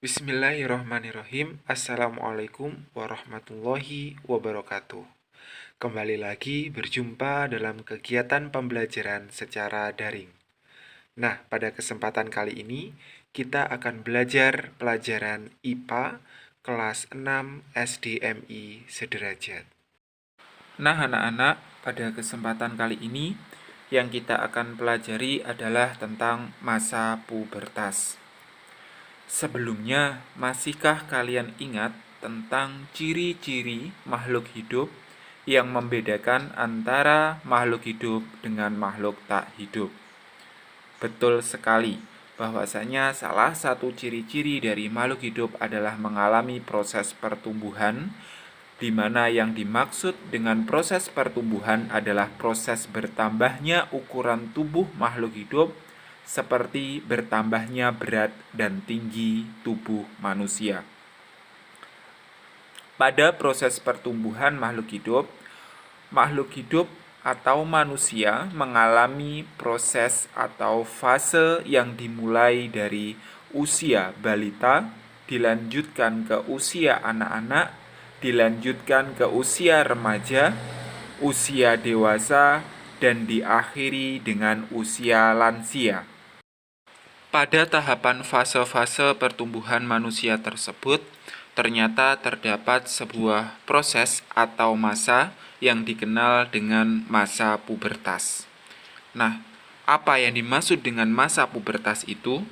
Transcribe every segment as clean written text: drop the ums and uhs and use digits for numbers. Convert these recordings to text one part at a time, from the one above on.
Bismillahirrahmanirrahim. Assalamualaikum warahmatullahi wabarakatuh. Kembali lagi berjumpa dalam kegiatan pembelajaran secara daring. Nah, pada kesempatan kali ini kita akan belajar pelajaran IPA kelas 6 SDMI sederajat. Nah, anak-anak, pada kesempatan kali ini yang kita akan pelajari adalah tentang masa pubertas. Sebelumnya, masihkah kalian ingat tentang ciri-ciri makhluk hidup yang membedakan antara makhluk hidup dengan makhluk tak hidup? Betul sekali, bahwasanya salah satu ciri-ciri dari makhluk hidup adalah mengalami proses pertumbuhan, di mana yang dimaksud dengan proses pertumbuhan adalah proses bertambahnya ukuran tubuh makhluk hidup seperti bertambahnya berat dan tinggi tubuh manusia. Pada proses pertumbuhan makhluk hidup atau manusia mengalami proses atau fase yang dimulai dari usia balita, dilanjutkan ke usia anak-anak, dilanjutkan ke usia remaja, usia dewasa, dan diakhiri dengan usia lansia. Pada tahapan fase-fase pertumbuhan manusia tersebut, ternyata terdapat sebuah proses atau masa yang dikenal dengan masa pubertas. Nah, apa yang dimaksud dengan masa pubertas itu?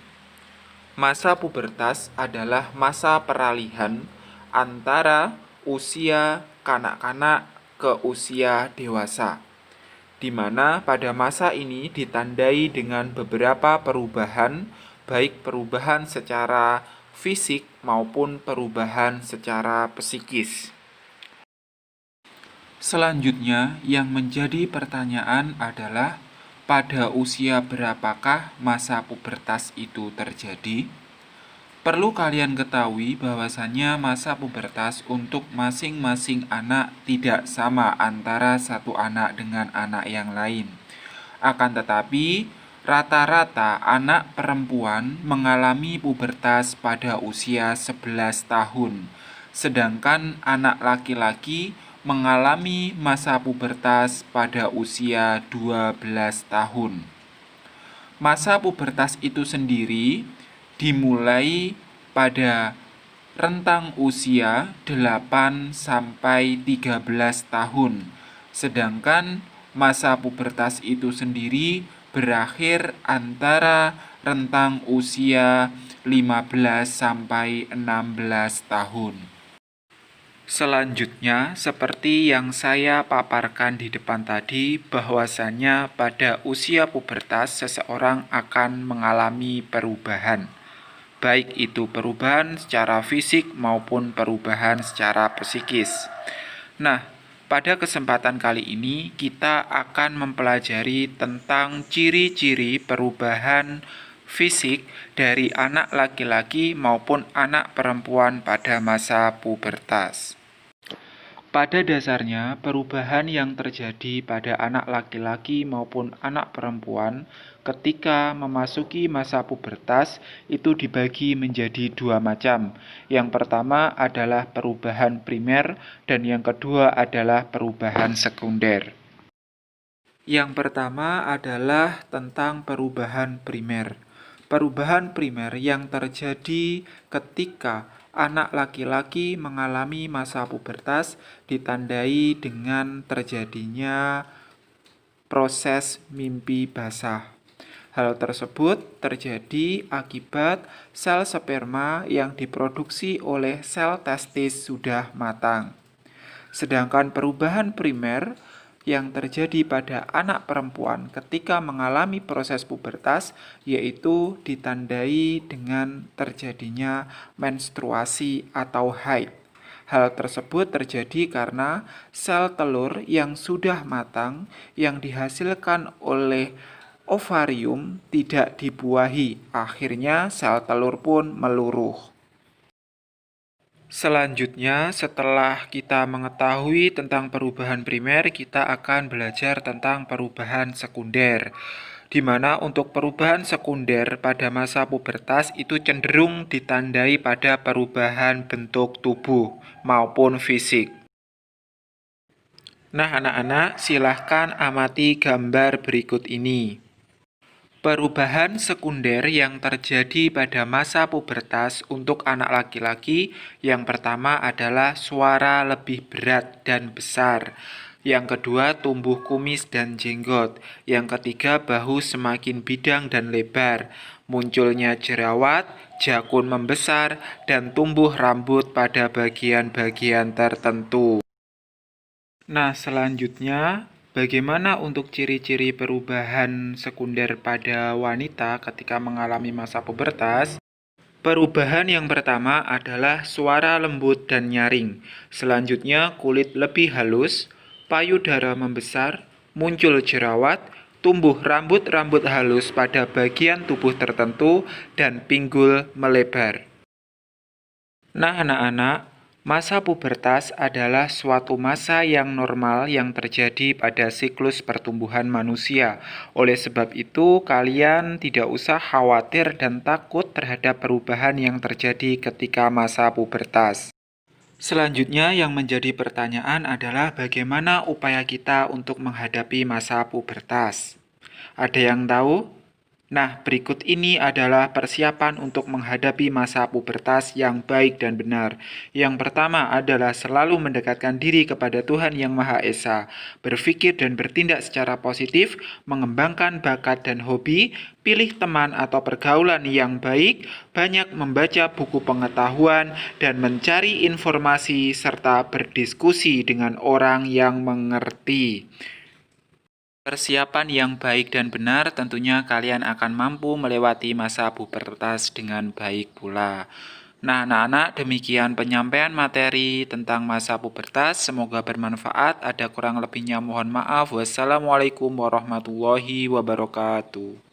Masa pubertas adalah masa peralihan antara usia kanak-kanak ke usia dewasa, di mana pada masa ini ditandai dengan beberapa perubahan, baik perubahan secara fisik maupun perubahan secara psikis. Selanjutnya, yang menjadi pertanyaan adalah pada usia berapakah masa pubertas itu terjadi? Perlu kalian ketahui bahwasannya masa pubertas untuk masing-masing anak tidak sama antara satu anak dengan anak yang lain. Akan tetapi, rata-rata anak perempuan mengalami pubertas pada usia 11 tahun, sedangkan anak laki-laki mengalami masa pubertas pada usia 12 tahun. Masa pubertas itu sendiri dimulai pada rentang usia 8 sampai 13 tahun. Sedangkan masa pubertas itu sendiri berakhir antara rentang usia 15 sampai 16 tahun. Selanjutnya, seperti yang saya paparkan di depan tadi, bahwasannya pada usia pubertas seseorang akan mengalami perubahan, baik itu perubahan secara fisik maupun perubahan secara psikis. Nah, pada kesempatan kali ini kita akan mempelajari tentang ciri-ciri perubahan fisik dari anak laki-laki maupun anak perempuan pada masa pubertas. Pada dasarnya, perubahan yang terjadi pada anak laki-laki maupun anak perempuan ketika memasuki masa pubertas itu dibagi menjadi dua macam. Yang pertama adalah perubahan primer dan yang kedua adalah perubahan sekunder. Yang pertama adalah tentang perubahan primer. Perubahan primer yang terjadi ketika anak laki-laki mengalami masa pubertas ditandai dengan terjadinya proses mimpi basah. Hal tersebut terjadi akibat sel sperma yang diproduksi oleh sel testis sudah matang. Sedangkan perubahan primer yang terjadi pada anak perempuan ketika mengalami proses pubertas yaitu ditandai dengan terjadinya menstruasi atau haid. Hal tersebut terjadi karena sel telur yang sudah matang yang dihasilkan oleh ovarium tidak dibuahi. Akhirnya sel telur pun meluruh. Selanjutnya, setelah kita mengetahui tentang perubahan primer, kita akan belajar tentang perubahan sekunder. di mana untuk perubahan sekunder pada masa pubertas itu cenderung ditandai pada perubahan bentuk tubuh maupun fisik. Nah, anak-anak, silahkan amati gambar berikut ini. Perubahan sekunder yang terjadi pada masa pubertas untuk anak laki-laki yang pertama adalah suara lebih berat dan besar. Yang kedua, tumbuh kumis dan jenggot. Yang ketiga, bahu semakin bidang dan lebar. Munculnya jerawat, jakun membesar, dan tumbuh rambut pada bagian-bagian tertentu. Nah, selanjutnya, bagaimana untuk ciri-ciri perubahan sekunder pada wanita ketika mengalami masa pubertas? Perubahan yang pertama adalah suara lembut dan nyaring. Selanjutnya, kulit lebih halus, payudara membesar, muncul jerawat, tumbuh rambut-rambut halus pada bagian tubuh tertentu, dan pinggul melebar. Nah, anak-anak, masa pubertas adalah suatu masa yang normal yang terjadi pada siklus pertumbuhan manusia. Oleh sebab itu, kalian tidak usah khawatir dan takut terhadap perubahan yang terjadi ketika masa pubertas. Selanjutnya, yang menjadi pertanyaan adalah bagaimana upaya kita untuk menghadapi masa pubertas. Ada yang tahu? Nah, berikut ini adalah persiapan untuk menghadapi masa pubertas yang baik dan benar. Yang pertama adalah selalu mendekatkan diri kepada Tuhan Yang Maha Esa, berpikir dan bertindak secara positif, mengembangkan bakat dan hobi, pilih teman atau pergaulan yang baik, banyak membaca buku pengetahuan, dan mencari informasi serta berdiskusi dengan orang yang mengerti. Persiapan yang baik dan benar tentunya kalian akan mampu melewati masa pubertas dengan baik pula. Nah, anak-anak, demikian penyampaian materi tentang masa pubertas. Semoga bermanfaat. Ada kurang lebihnya mohon maaf. Wassalamualaikum warahmatullahi wabarakatuh.